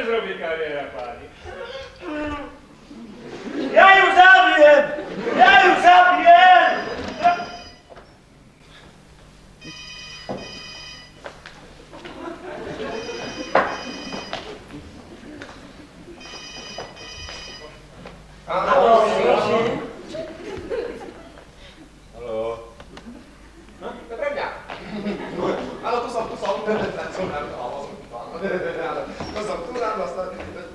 zrobí kariéra, páni. Ja ju zabijem! Ja ju zabijem! Áno, Haló. to je pre mňa. Áno, tu som. Tu ráno,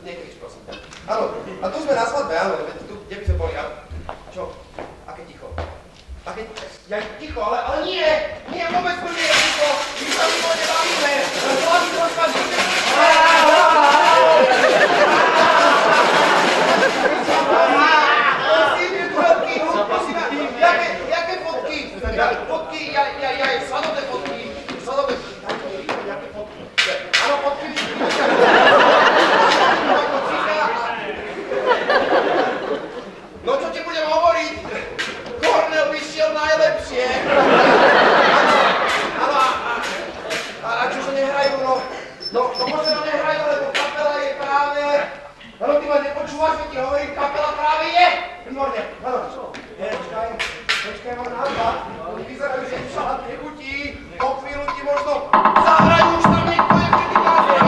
nekrič, prosím. Áno, a tu sme na svadbe, áno, kde by sme boli, áno. Čo? Aké ticho? Ja ticho, ale nie, vôbec tu nie je ticho. My sa mimo nebavíme. Hlavy troška žijeme. Jaké fotky? Fotky, svadobné fotky. Jaké fotky? Áno, fotky. No čo ti budem hovoriť? Kornel vyšiel najlepšie. Áno, a čože nehrajú, no možno nehrajú, lebo kapela je práve... Áno, ty ma nepočúvaš, že ti hovorím, kapela práve je. Výborne, áno, čo? Počkaj, mám nápad. Vyzerajú, že im šalát nechutí. O chvíľu ti možno zahrajú, už tam niekto je, keď ty máš.